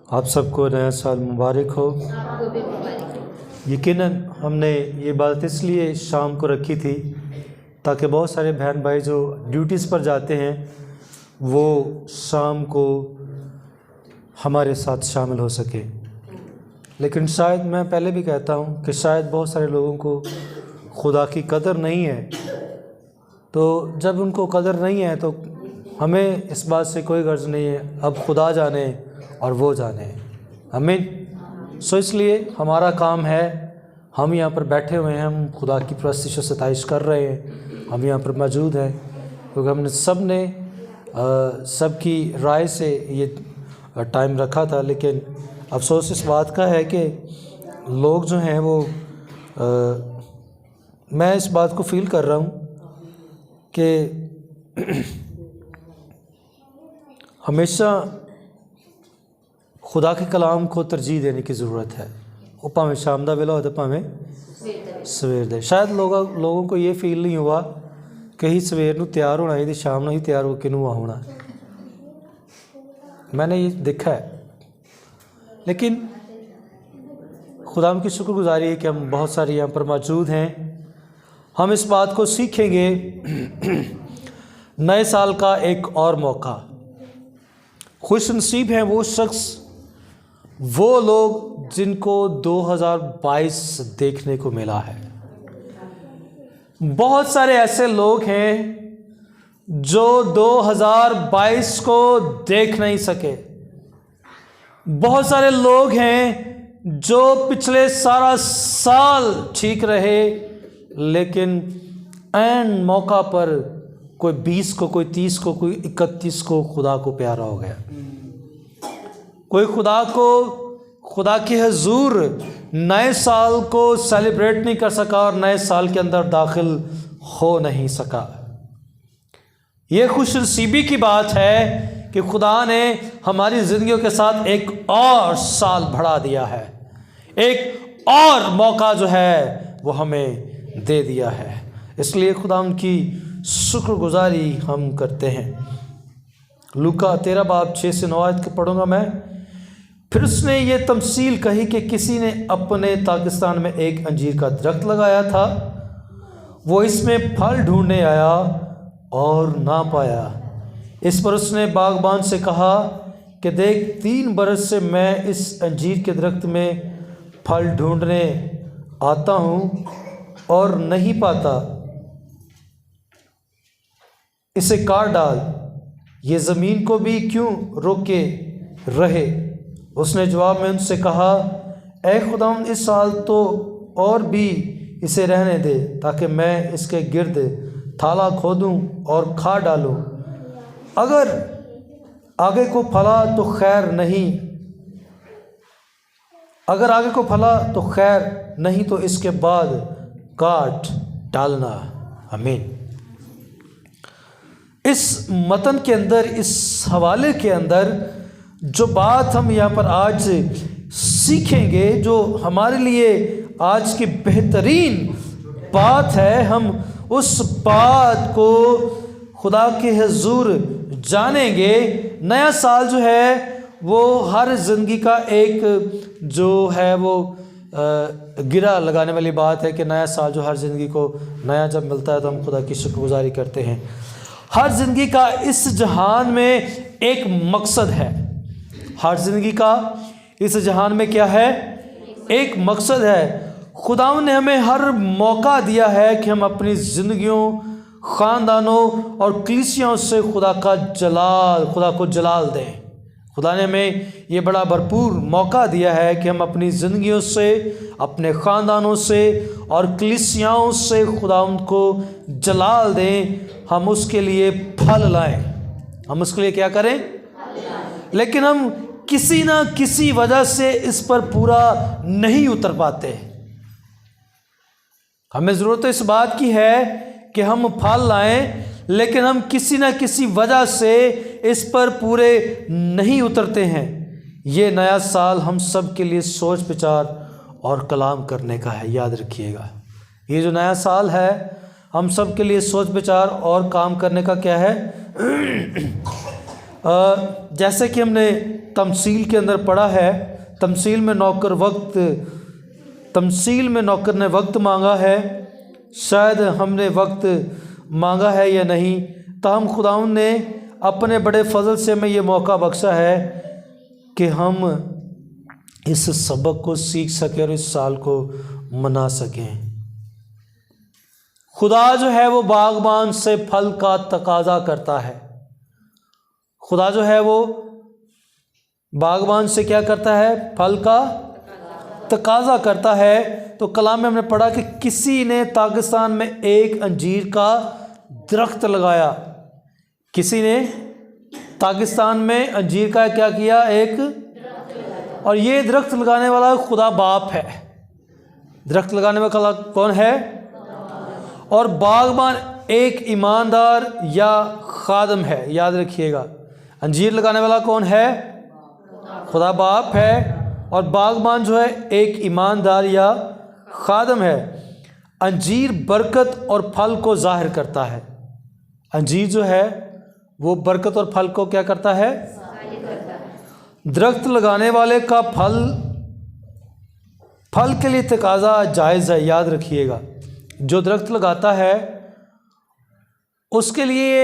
आप सबको नया साल मुबारक हो। आपको भी मुबारक हो। यकीनन हमने ये बात इसलिए शाम को रखी थी ताकि बहुत सारे बहन भाई जो ड्यूटीज़ पर जाते हैं वो शाम को हमारे साथ शामिल हो सके। लेकिन शायद मैं पहले भी कहता हूँ कि शायद बहुत सारे लोगों को खुदा की कदर नहीं है, तो जब उनको कदर नहीं है तो हमें इस बात से कोई गर्ज नहीं है, अब खुदा जाने और वो जाने। आमीन। सो इसलिए हमारा काम है, हम यहाँ पर बैठे हुए हैं, हम खुदा की प्रस्तिश और सताइश कर रहे हैं, हम यहाँ पर मौजूद हैं क्योंकि हमने सबकी राय से ये टाइम रखा था। लेकिन अफसोस इस बात का है कि लोग जो हैं वो मैं इस बात को फील कर रहा हूँ कि हमेशा खुदा के कलाम को तरजीह देने की ज़रूरत है। वो भावें शाम का वेला हो तो भावें सवेर दे। शायद लोगों को ये फील नहीं हुआ कि ही सवेर को तैयार होना है, शाम को ही तैयार होकर होना। मैंने ये देखा है। लेकिन खुदा की शुक्रगुजारी है कि हम बहुत सारे यहाँ पर मौजूद हैं। हम इस बात को सीखेंगे, नए साल का एक और मौका। खुशनसीब हैं वो शख्स, वो लोग जिनको 2022 देखने को मिला है। बहुत सारे ऐसे लोग हैं जो 2022 को देख नहीं सके। बहुत सारे लोग हैं जो पिछले सारा साल ठीक रहे, लेकिन ऐन मौका पर कोई 20 को, कोई 30 को, कोई 31 को खुदा को प्यारा हो गया। कोई खुदा के हजूर नए साल को सेलिब्रेट नहीं कर सका और नए साल के अंदर दाखिल हो नहीं सका। ये खुशनसीबी की बात है कि खुदा ने हमारी ज़िंदगियों के साथ एक और साल बढ़ा दिया है, एक और मौका जो है वो हमें दे दिया है। इसलिए खुदा उनकी शुक्रगुजारी हम करते हैं। लूका 13 बाब 6 से 9 आयत पढ़ूंगा मैं। फिर उसने ये तमसील कही कि किसी ने अपने ताकिस्तान में एक अंजीर का दरख्त लगाया था। वो इसमें फल ढूंढने आया और ना पाया। इस पर उसने बागबान से कहा कि देख, 3 बरस से मैं इस अंजीर के दरख्त में फल ढूंढने आता हूँ और नहीं पाता, इसे काट डाल, ये ज़मीन को भी क्यों रोके रहे। उसने जवाब में उनसे कहा, ऐ खुदावंद, इस साल तो और भी इसे रहने दे, ताकि मैं इसके गिर्द थाला खोदूं और खा डालूं। अगर आगे को फला तो खैर नहीं, अगर आगे को फला तो खैर नहीं, तो इसके बाद काट डालना। आमीन। इस मतन के अंदर, इस हवाले के अंदर जो बात हम यहाँ पर आज सीखेंगे, जो हमारे लिए आज की बेहतरीन बात है, हम उस बात को खुदा के हुजूर जानेंगे। नया साल जो है वो हर ज़िंदगी का एक जो है वो गिरा लगाने वाली बात है कि नया साल जो हर ज़िंदगी को नया जब मिलता है तो हम खुदा की शुक्रगुजारी करते हैं। हर ज़िंदगी का इस जहान में एक मकसद है। हर ज़िंदगी का इस जहान में क्या है? एक मकसद है। खुदावंद ने हमें हर मौका दिया है कि हम अपनी ज़िंदगियों, ख़ानदानों और कलीसियाओं से खुदा को जलाल दें। खुदा ने हमें ये बड़ा भरपूर मौका दिया है कि हम अपनी ज़िंदगियों से, अपने ख़ानदानों से और कलीसियाओं से खुदावंद को जलाल दें। हम उसके लिए फल लाएं। हम उसके लिए क्या करें? लेकिन हम किसी ना किसी वजह से इस पर पूरा नहीं उतर पाते। हमें ज़रूरत इस बात की है कि हम फल लाएं, लेकिन हम किसी ना किसी वजह से इस पर पूरे नहीं उतरते हैं। ये नया साल हम सब के लिए सोच विचार और कलाम करने का है। याद रखिएगा, ये जो नया साल है हम सब के लिए सोच विचार और काम करने का क्या है? जैसे कि हमने तमसील के अंदर पढ़ा है, तमसील में नौकर ने वक्त मांगा है, शायद हमने वक्त मांगा है या नहीं, ताहम खुदावंद ने अपने बड़े फजल से हमें ये मौका बख्शा है कि हम इस सबक को सीख सकें और इस साल को मना सकें। खुदा जो है वो बागबान से फल का तकाजा करता है। खुदा जो है वो बागबान से क्या करता है? फल का तकाजा करता है। तो कलाम में हमने पढ़ा कि किसी ने पाकिस्तान में एक अंजीर का दरख्त लगाया। किसी ने पाकिस्तान में अंजीर का क्या किया? एक। और ये दरख्त लगाने वाला खुदा बाप है। दरख्त लगाने वाला कौन है? और बागबान एक ईमानदार या खादम है। याद रखिएगा, अंजीर लगाने वाला कौन है? खुदा बाप है। और बागबान जो है एक ईमानदार या खादम है। अंजीर बरकत और फल को जाहिर करता है। अंजीर जो है वो बरकत और फल को क्या करता है? दरख्त लगाने वाले का फल के लिए तकाजा जायज़ है। याद रखिएगा, जो दरख्त लगाता है उसके लिए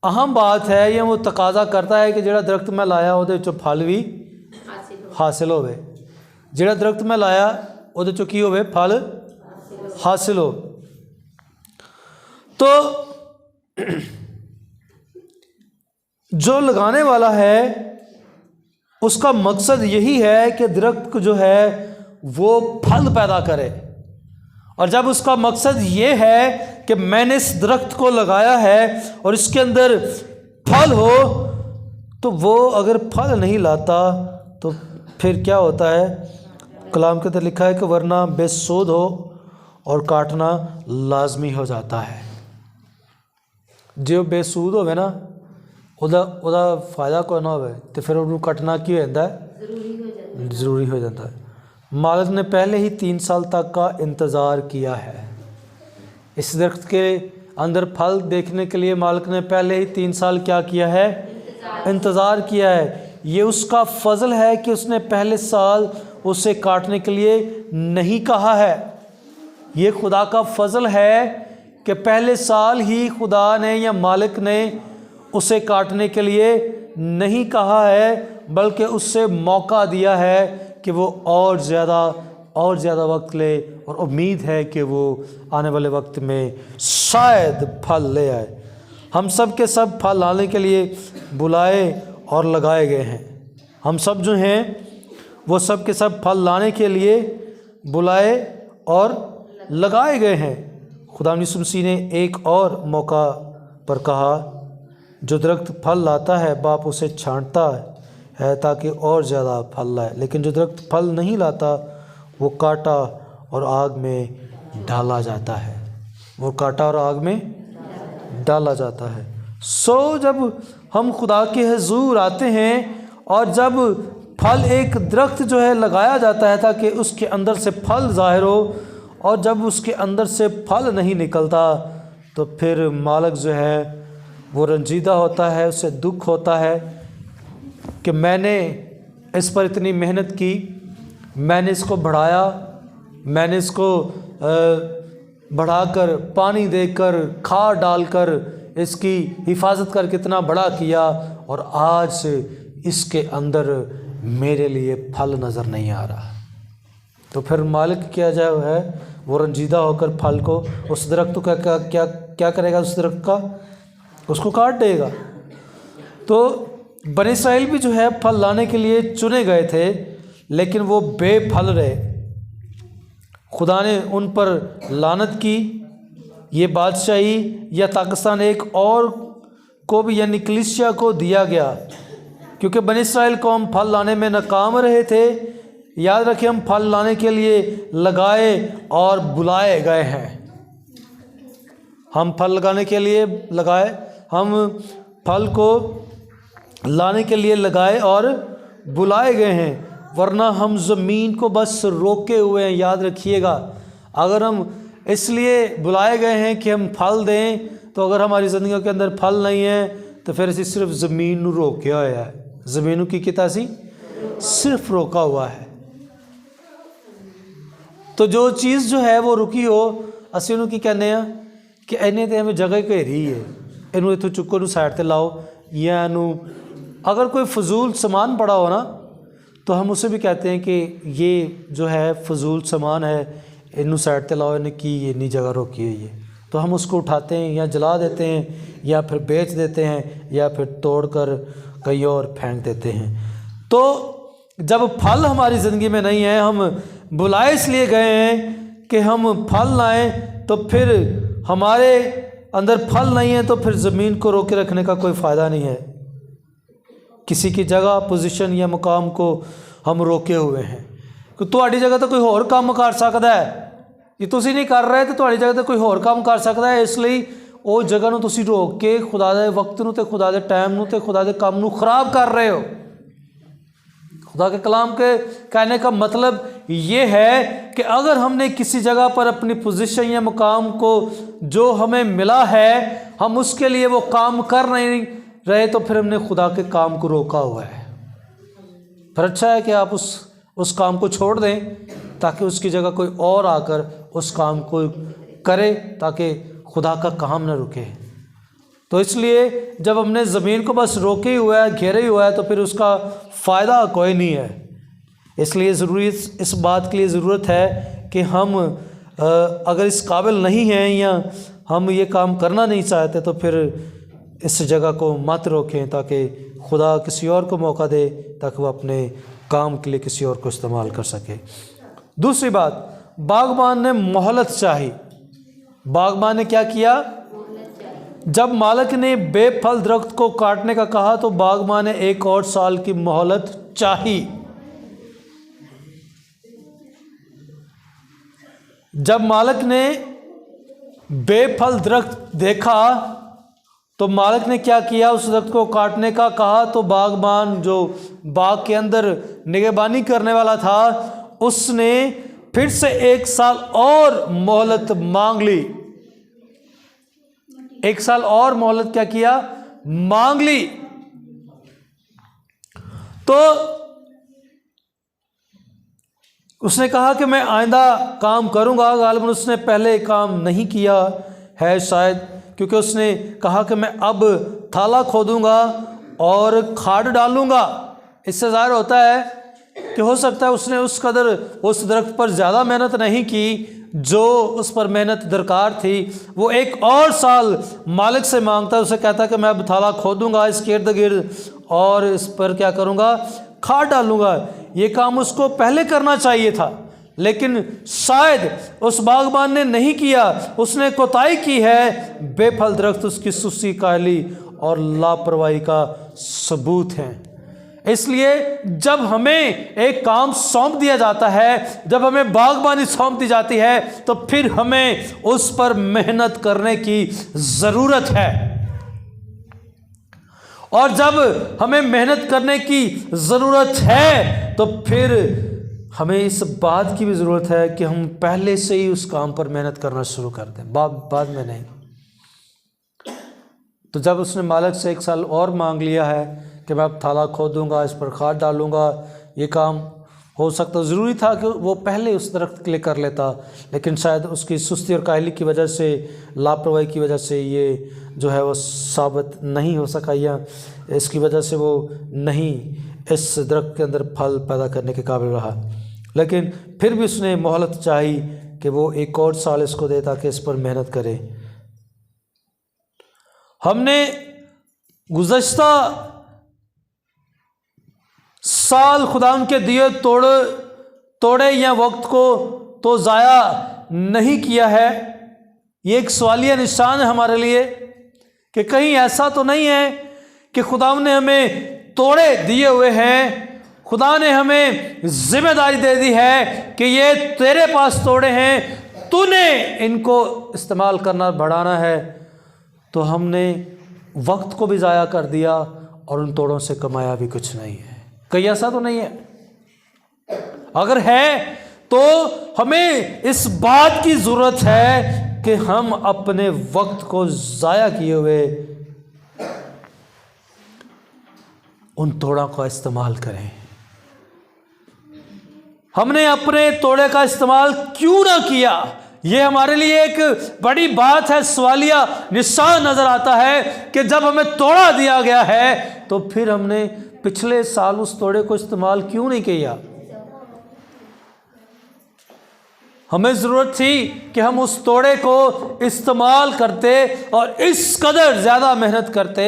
अहम बात है, या वो तकाजा करता है कि ਜਿਹੜਾ दरख्त मैं लाया ਉਹਦੇ ਵਿੱਚੋਂ फल भी हासिल होवे। ਜਿਹੜਾ दरख्त मैं लाया ਉਹਦੇ ਵਿੱਚੋਂ ਕੀ ਹੋਵੇ? फल हासिल हो। तो जो लगाने वाला है उसका मकसद यही है कि दरख्त जो है वो फल पैदा करे। और जब उसका मकसद ये है कि मैंने इस दरख्त को लगाया है और इसके अंदर फल हो, तो वो अगर फल नहीं लाता तो फिर क्या होता है? कलाम के अंदर लिखा है कि वरना बेसूद हो और काटना लाजमी हो जाता है। जो बेसूद होवे ना ਉਹਦਾ फ़ायदा कोई ना होवे तो फिर ਉਹਨੂੰ ਕੱਟਣਾ ਕੀ ਹੋ ਜਾਂਦਾ है? ज़रूरी हो जाता है। मालिक ने पहले ही 3 साल तक का इंतज़ार किया है। इस दरख्त के अंदर फल देखने के लिए मालिक ने पहले ही 3 साल क्या किया है? इंतज़ार किया है। ये उसका फ़ज़ल है कि उसने पहले साल उसे काटने के लिए नहीं कहा है। ये खुदा का फ़ज़ल है कि पहले साल ही खुदा ने या मालिक ने उसे काटने के लिए नहीं कहा है, बल्कि उससे मौका दिया है कि वो और ज़्यादा वक्त ले, और उम्मीद है कि वो आने वाले वक्त में शायद फल ले आए। हम सब के सब फल लाने के लिए बुलाए और लगाए गए हैं। हम सब जो हैं वो सब के सब फल लाने के लिए बुलाए और लगाए गए हैं। खुदा यीशु मसीह ने एक और मौका पर कहा, जो दरख्त फल लाता है बाप उसे छांटता है ताकि और ज़्यादा फल लाए, लेकिन जो दरख्त फल नहीं लाता वो काटा और आग में डाला जाता है। वो काटा और आग में डाला जाता है। जब हम खुदा के हुजूर आते हैं और जब फल एक दरख्त जो है लगाया जाता है ताकि उसके अंदर से फल ज़ाहिर हो, और जब उसके अंदर से फल नहीं निकलता तो फिर मालिक जो है वो रंजीदा होता है, उसे दुख होता है कि मैंने इस पर इतनी मेहनत की, मैंने इसको बढ़ाया, मैंने इसको बढ़ाकर पानी देकर खाद डालकर इसकी हिफाजत करके इतना बड़ा किया, और आज से इसके अंदर मेरे लिए फल नज़र नहीं आ रहा। तो फिर मालिक क्या जाए है वो रंजीदा होकर फल को, उस दरख्त का क्या करेगा? उस दरख्त का उसको काट देगा। तो बनी इस्राएल भी जो है फल लाने के लिए चुने गए थे, लेकिन वो बेफल रहे। खुदा ने उन पर लानत की। ये बादशाही या पाकिस्तान एक और को भी यानी कलीसिया को दिया गया, क्योंकि बनी इस्राएल कौम फल लाने में नाकाम रहे थे। याद रखें, हम फल लाने के लिए लगाए और बुलाए गए हैं। हम फल लगाने के लिए लगाए, हम फल को लाने के लिए लगाए और बुलाए गए हैं, वरना हम ज़मीन को बस रोके हुए हैं। याद रखिएगा, अगर हम इसलिए बुलाए गए हैं कि हम फल दें, तो अगर हमारी ज़िंदगी के अंदर फल नहीं है तो फिर ਅਸੀਂ सिर्फ ज़मीन ਨੂੰ ਰੋਕਿਆ ਹੋਇਆ ਹੈ। ਜ਼ਮੀਨ ਨੂੰ ਕੀ ਕੀਤਾ ਸੀ? सिर्फ रोका हुआ है। तो जो चीज़ जो है वो रुकी हो, ਅਸੀਂ ਉਹਨੂੰ ਕੀ ਕਹਿੰਦੇ ਆ ਕਿ ਇਹਨੇ ਤੇ ਐਵੇਂ ਜਗ੍ਹਾ ਘੇਰੀ ਹੈ, ਇਹਨੂੰ ਇੱਥੋਂ ਚੁੱਕੋ, ਨੂੰ ਸਾਈਡ ਤੇ ਲਾਓ, या ਇਹਨੂੰ अगर कोई फजूल सामान पड़ा हो ना तो हम उसे भी कहते हैं कि ये जो है फजूल सामान है, इन्हू साइड ते लाओ, इन्हें की इन्नी जगह रोकी हुई है, तो हम उसको उठाते हैं या जला देते हैं या फिर बेच देते हैं या फिर तोड़ कर कहीं और फेंक देते हैं। तो जब फल हमारी ज़िंदगी में नहीं है, हम बुलाए इसलिए गए हैं कि हम फल लाएं, तो फिर हमारे अंदर फल नहीं है तो फिर ज़मीन को रोके रखने का कोई फ़ायदा नहीं है। किसी की जगह, पोजीशन या मुकाम को हम रोके हुए हैं कि तुहाडी जगह तो कोई होर काम कर सकता है, ये तुसीं नहीं कर रहे तो तुहाडी जगह तो कोई होर काम कर सकता है, इसलिए वो जगह नूं तुसीं रोक के खुदा दे वक्त नूं ते खुदा दे टाइम नूं ते खुदा दे काम नूं खराब कर रहे हो। खुदा के कलाम के कहने का मतलब ये है कि अगर हमने किसी जगह पर अपनी पोजीशन या मुकाम को जो हमें मिला है, हम उसके लिए वो काम कर नहीं रहे, तो फिर हमने खुदा के काम को रोका हुआ है। फिर अच्छा है कि आप उस काम को छोड़ दें ताकि उसकी जगह कोई और आकर उस काम को करे, ताकि खुदा का काम न रुके। तो इसलिए जब हमने ज़मीन को बस रोके हुआ है, घेरे हुआ है, तो फिर उसका फ़ायदा कोई नहीं है। इसलिए ज़रूरी इस बात के लिए ज़रूरत है कि हम अगर इस काबिल नहीं हैं या हम ये काम करना नहीं चाहते, तो फिर इस जगह को मत रोकें, ताकि खुदा किसी और को मौका दे ताकि वो अपने काम के लिए किसी और को इस्तेमाल कर सके। दूसरी बात, बागबान ने मोहलत चाही। बागबान ने क्या किया? जब मालिक ने बेफल दरख्त को काटने का कहा तो बागबान ने 1 और साल की मोहलत चाही। जब मालिक ने बेफल दरख्त देखा तो मालिक ने क्या किया? उस दरख्त को काटने का कहा तो बागबान जो बाग के अंदर निगहबानी करने वाला था, उसने फिर से 1 साल और मोहलत मांग ली। 1 साल और मोहलत क्या किया? मांग ली। तो उसने कहा कि मैं आइंदा काम करूंगा। गालिबन उसने पहले काम नहीं किया है शायद, क्योंकि उसने कहा कि मैं अब थाला खोदूंगा और खाद डालूंगा। इससे ज़ाहिर होता है कि हो सकता है उसने उस कदर उस दरख्त पर ज़्यादा मेहनत नहीं की जो उस पर मेहनत दरकार थी। वो 1 और साल मालिक से मांगता, उसे कहता कि मैं अब थाला खोदूंगा इसके इर्द गिर्द और इस पर क्या करूंगा? खाद डालूंगा। ये काम उसको पहले करना चाहिए था, लेकिन शायद उस बागबान ने नहीं किया, उसने कोताही की है। बेफल दरख्त उसकी सुस्ती, काहली और लापरवाही का सबूत है। इसलिए जब हमें एक काम सौंप दिया जाता है, जब हमें बागबानी सौंप दी जाती है, तो फिर हमें उस पर मेहनत करने की ज़रूरत है। और जब हमें मेहनत करने की ज़रूरत है तो फिर हमें इस बात की भी ज़रूरत है कि हम पहले से ही उस काम पर मेहनत करना शुरू कर दें, बाद में नहीं। तो जब उसने मालिक से 1 साल और मांग लिया है कि मैं अब थाला खोदूंगा, इस पर खाद डालूंगा, ये काम हो सकता, ज़रूरी था कि वो पहले उस दरख्त के लिए कर लेता, लेकिन शायद उसकी सुस्ती और काहली की वजह से, लापरवाही की वजह से ये जो है वो साबित नहीं हो सका, या इसकी वजह से वो नहीं इस दरख्त के अंदर फल पैदा करने के काबिल रहा। लेकिन फिर भी उसने मोहलत चाही कि वो 1 और साल इसको दे ताकि इस पर मेहनत करे। हमने गुज़श्ता साल खुदा के दिए तोड़े या वक्त को तो ज़ाया नहीं किया है। ये एक सवालिया निशान है हमारे लिए कि कहीं ऐसा तो नहीं है कि खुदा ने हमें तोड़े दिए हुए हैं, खुदा ने हमें जिम्मेदारी दे दी है कि ये तेरे पास तोड़े हैं, तूने इनको इस्तेमाल करना बढ़ाना है, तो हमने वक्त को भी ज़ाया कर दिया और उन तोड़ों से कमाया भी कुछ नहीं है। कहीं ऐसा तो नहीं है? अगर है तो हमें इस बात की ज़रूरत है कि हम अपने वक्त को ज़ाया किए हुए उन तोड़ों का इस्तेमाल करें। हमने अपने तोड़े का इस्तेमाल क्यों ना किया, ये हमारे लिए एक बड़ी बात है, सवालिया निशान नजर आता है कि जब हमें तोड़ा दिया गया है तो फिर हमने पिछले साल उस तोड़े को इस्तेमाल क्यों नहीं किया। हमें ज़रूरत थी कि हम उस तोड़े को इस्तेमाल करते और इस कदर ज़्यादा मेहनत करते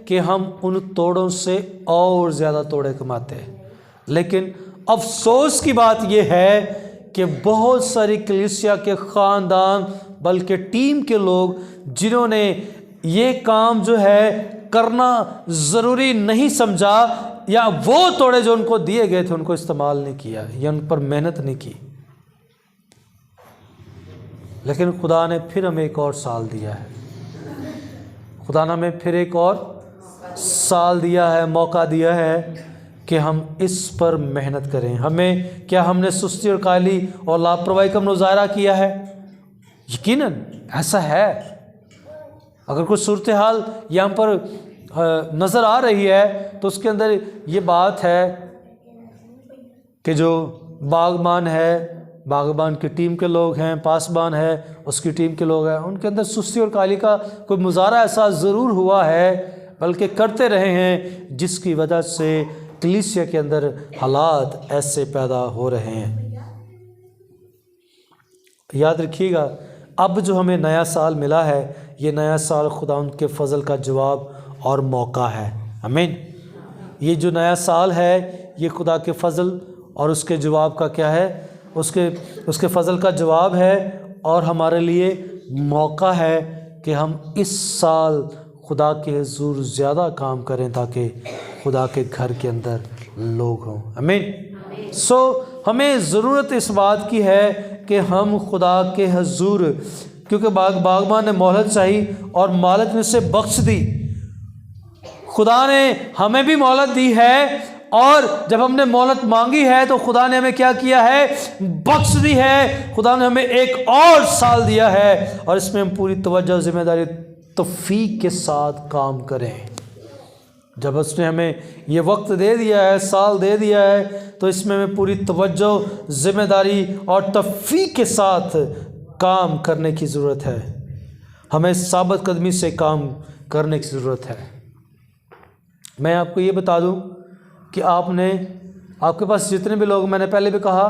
कि हम उन तोड़ों से और ज़्यादा तोड़े कमाते। लेकिन अफसोस की बात यह है कि बहुत सारी कलीसिया के ख़ानदान, बल्कि टीम के लोग, जिन्होंने ये काम जो है करना ज़रूरी नहीं समझा, या वो तोड़े जो उनको दिए गए थे उनको इस्तेमाल नहीं किया या उन पर मेहनत नहीं की। लेकिन खुदा ने फिर हमें एक और साल दिया है, खुदा ने हमें फिर एक और साल दिया है, मौका दिया है कि हम इस पर मेहनत करें। हमें क्या हमने सुस्ती और कायली और लापरवाही का मुजाहरा किया है? यकीनन ऐसा है। अगर कुछ सूरत हाल यहाँ पर नज़र आ रही है तो उसके अंदर ये बात है कि जो बागबान है, बागबान की टीम के लोग हैं, पासबान है उसकी टीम के लोग हैं, उनके अंदर सुस्ती और कायली का कोई मुजाहरा ऐसा ज़रूर हुआ है, बल्कि करते रहे हैं, जिसकी वजह से कलीसिया के अंदर हालात ऐसे पैदा हो रहे हैं। याद रखिएगा, अब जो हमें नया साल मिला है, ये नया साल खुदा उनके फ़ज़ल का जवाब और मौका है। आमीन। ये जो नया साल है ये खुदा के फ़ज़ल और उसके जवाब का क्या है, उसके फ़ज़ल का जवाब है और हमारे लिए मौका है कि हम इस साल खुदा के हुज़ूर ज़्यादा काम करें ताकि खुदा के घर के अंदर लोग हों। आमीन। हमें ज़रूरत इस बात की है कि हम खुदा के हुज़ूर, क्योंकि बागबान ने मोहलत चाही और मालिक ने उसे बख्श दी। खुदा ने हमें भी मोहलत दी है और जब हमने मोहलत मांगी है तो खुदा ने हमें क्या किया है, बख्श दी है। खुदा ने हमें एक और साल दिया है और इसमें हम पूरी तवज्जो ज़िम्मेदारी तौफीक के साथ काम करें। जब उसने हमें ये वक्त दे दिया है, साल दे दिया है, तो इसमें हमें पूरी तवज्जो ज़िम्मेदारी और तौफीक के साथ काम करने की ज़रूरत है। हमें साबित कदमी से काम करने की ज़रूरत है। मैं आपको ये बता दूं कि आपके पास जितने भी लोग, मैंने पहले भी कहा,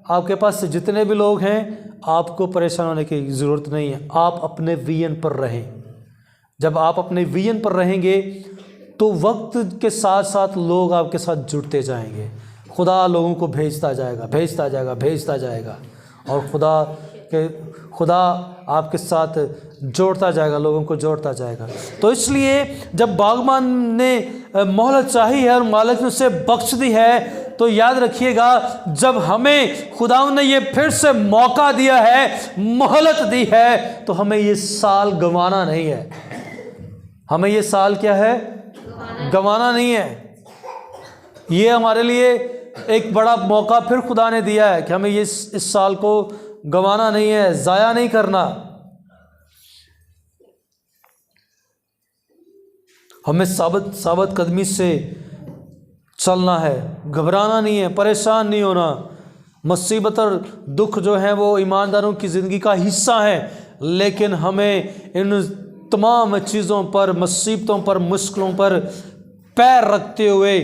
आपके पास जितने भी लोग हैं, आपको परेशान होने की ज़रूरत नहीं है। आप अपने विजन पर रहें। जब आप अपने विजन पर रहेंगे तो वक्त के साथ साथ लोग आपके साथ जुड़ते जाएंगे। खुदा लोगों को भेजता जाएगा और खुदा आपके साथ जोड़ता जाएगा, लोगों को जोड़ता जाएगा। तो इसलिए जब बागबान ने मोहलत चाही है और मालिक ने उसे बख्श दी है, तो याद रखिएगा, जब हमें खुदा ने ये फिर से मौका दिया है, मोहलत दी है, तो हमें ये साल गंवाना नहीं है। हमें ये साल क्या है, गंवाना नहीं है। ये हमारे लिए एक बड़ा मौका फिर खुदा ने दिया है कि हमें ये इस साल को गंवाना नहीं है, ज़ाया नहीं करना। हमें साबित कदमी से चलना है, घबराना नहीं है, परेशान नहीं होना। मुसीबत और दुख जो हैं वो ईमानदारों की ज़िंदगी का हिस्सा है, लेकिन हमें इन तमाम चीज़ों पर, मुसीबतों पर, मुश्किलों पर पैर रखते हुए,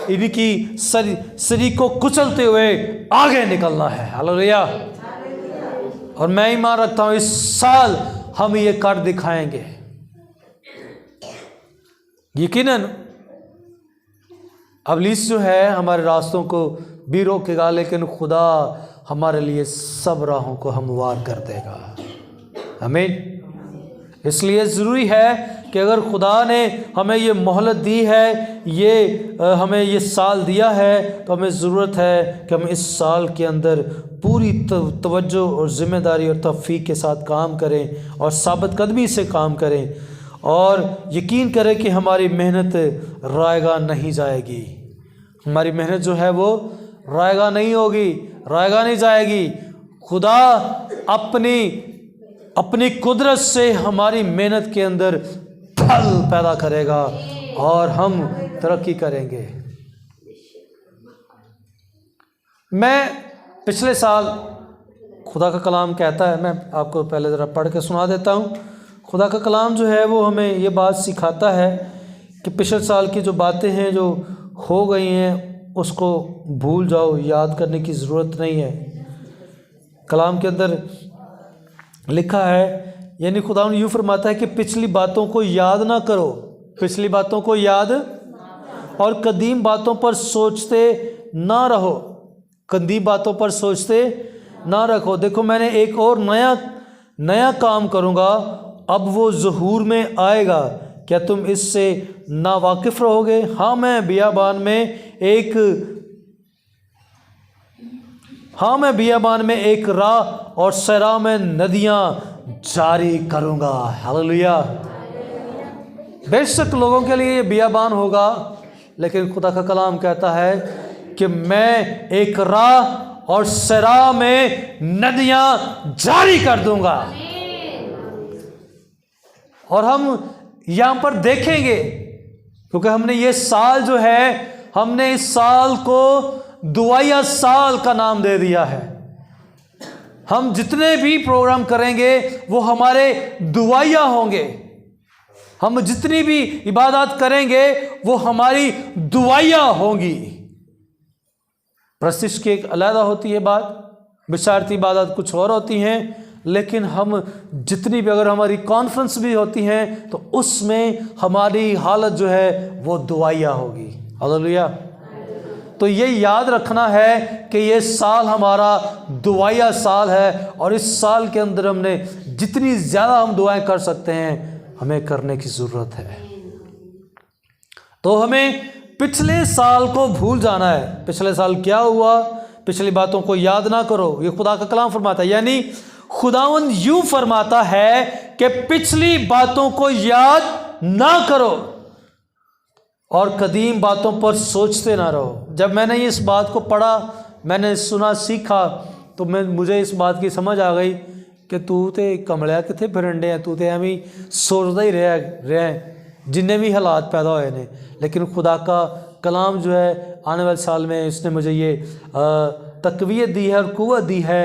इनकी सरी को कुचलते हुए आगे निकलना है। हालेलुया। और मैं ईमान रखता हूँ इस साल हम ये कर दिखाएंगे। यकीनन इब्लीस जो है हमारे रास्तों को भी रोकेगा, लेकिन खुदा हमारे लिए सब राहों को हमवार कर देगा। आमीन। इसलिए ज़रूरी है कि अगर खुदा ने हमें ये मोहलत दी है, हमें ये साल दिया है, तो हमें ज़रूरत है कि हम इस साल के अंदर पूरी तवज्जो और ज़िम्मेदारी और तौफीक के साथ काम करें और साबित कदमी से काम करें और यकीन करें कि हमारी मेहनत रायगा नहीं जाएगी। हमारी मेहनत जो है वो रायगा नहीं होगी, रायगा नहीं जाएगी। खुदा अपनी कुदरत से हमारी मेहनत के अंदर फल पैदा करेगा और हम तरक्की करेंगे। मैं पिछले साल, खुदा का कलाम कहता है, मैं आपको पहले ज़रा पढ़ के सुना देता हूँ। खुदा का कलाम जो है वो हमें ये बात सिखाता है कि पिछले साल की जो बातें हैं जो हो गई हैं उसको भूल जाओ, याद करने की ज़रूरत नहीं है। कलाम के अंदर लिखा है, यानी खुदा यूँ फरमाता है कि पिछली बातों को याद ना करो, पिछली बातों को याद और कदीम बातों पर सोचते ना रहो, कदीम बातों पर सोचते ना रखो। देखो मैंने एक और नया काम करूँगा, अब वो ज़हूर में आएगा, क्या तुम इससे नावाकिफ़ रहोगे? हाँ मैं बियाबान में एक राह और सरा में नदियाँ जारी करूँगा। हालेलुया। बेशक लोगों के लिए ये बियाबान होगा, लेकिन खुदा का कलाम कहता है कि मैं एक राह और सरा में नदियाँ जारी कर दूँगा। और हम यहाँ पर देखेंगे, क्योंकि हमने ये साल जो है, हमने इस साल को दुआया साल का नाम दे दिया है। हम जितने भी प्रोग्राम करेंगे वो हमारे दुआया होंगे, हम जितनी भी इबादत करेंगे वो हमारी दुआया होंगी। प्रशिश की एक अलग होती है बात, बिशारती इबादत कुछ और होती हैं, लेकिन हम जितनी भी, अगर हमारी कॉन्फ्रेंस भी होती हैं तो उसमें हमारी हालत जो है वो दुआया होगी। हालेलुया। तो ये याद रखना है कि ये साल हमारा दुआया साल है, और इस साल के अंदर हमने जितनी ज़्यादा हम दुआएं कर सकते हैं हमें करने की ज़रूरत है। तो हमें पिछले साल को भूल जाना है। पिछले साल क्या हुआ, पिछली बातों को याद ना करो, ये खुदा का कलाम फरमाता है। यानी खुदावंद यूं फरमाता है कि पिछली बातों को याद ना करो और कदीम बातों पर सोचते ना रहो। जब मैंने इस बात को पढ़ा, मैंने सुना, सीखा, तो मुझे इस बात की समझ आ गई कि तू तो कमलिया कितने फिरंडे हैं, तू तो एवं सोचता ही रहा जिन्ने भी हालात पैदा हुए ने। लेकिन खुदा का कलाम जो है आने वाले साल में इसने मुझे ये तकवीयत दी है और कुव्वत दी है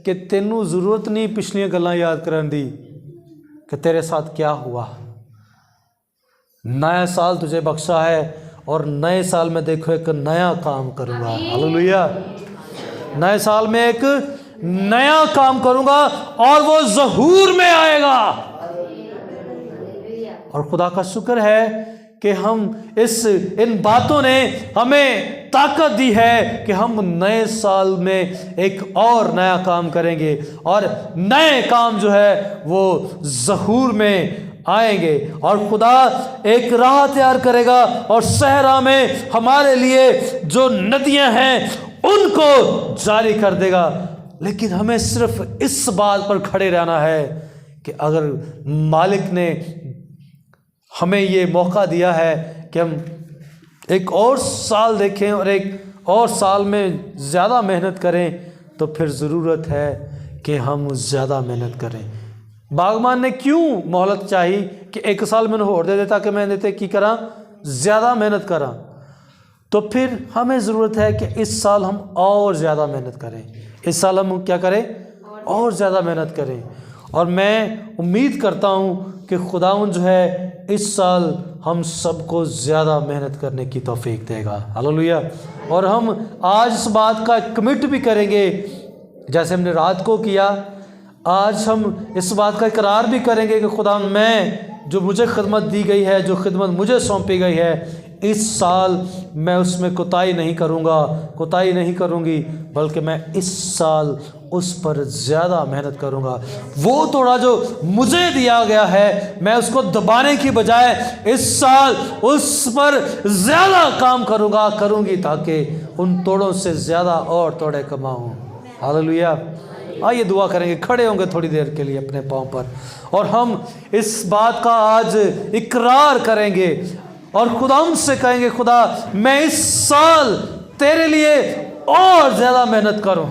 कि तेनू ज़रूरत नहीं पिछलियां गल्लां याद करन दी कि तेरे साथ क्या हुआ। नया साल तुझे बख्शा है और नए साल में देखो एक नया काम करूँगा। हालेलुया। नए साल में एक नया काम करूँगा और वो ज़हूर में आएगा। और खुदा का शुक्र है कि हम इन बातों ने हमें ताकत दी है कि हम नए साल में एक और नया काम करेंगे और नए काम जो है वो ज़हूर में आएंगे। और खुदा एक राह तैयार करेगा और सहरा में हमारे लिए जो नदियां हैं उनको जारी कर देगा। लेकिन हमें सिर्फ इस बात पर खड़े रहना है कि अगर मालिक ने हमें ये मौका दिया है कि हम एक और साल देखें और एक और साल में ज़्यादा मेहनत करें, तो फिर ज़रूरत है कि हम ज़्यादा मेहनत करें। बागबान ने क्यों मोहलत चाहिए कि एक साल मैंने होर दे देता कि मैं देते की करा ज़्यादा मेहनत करा। तो फिर हमें ज़रूरत है कि इस साल हम और ज़्यादा मेहनत करें। इस साल हम क्या करें? और ज़्यादा मेहनत करें। और मैं उम्मीद करता हूँ कि खुदावंद जो है इस साल हम सबको ज़्यादा मेहनत करने की तौफीक देगा। हालेलुया। और हम आज इस बात का कमिट भी करेंगे, जैसे हमने रात को किया, आज हम इस बात का इकरार भी करेंगे कि खुदा मैं जो मुझे खिदमत दी गई है, जो खिदमत मुझे सौंपी गई है, इस साल मैं उसमें कोताही नहीं करूँगा, कोताही नहीं करूँगी, बल्कि मैं इस साल उस पर ज़्यादा मेहनत करूँगा। वो थोड़ा जो मुझे दिया गया है मैं उसको दबाने की बजाय इस साल उस पर ज़्यादा काम करूँगी ताकि उन तोड़ों से ज़्यादा और तोड़े कमाऊँ। हालेलुया। आइए दुआ करेंगे, खड़े होंगे थोड़ी देर के लिए अपने पाँव पर और हम इस बात का आज इकरार करेंगे और खुदा से कहेंगे, खुदा मैं इस साल तेरे लिए और ज़्यादा मेहनत करूँ।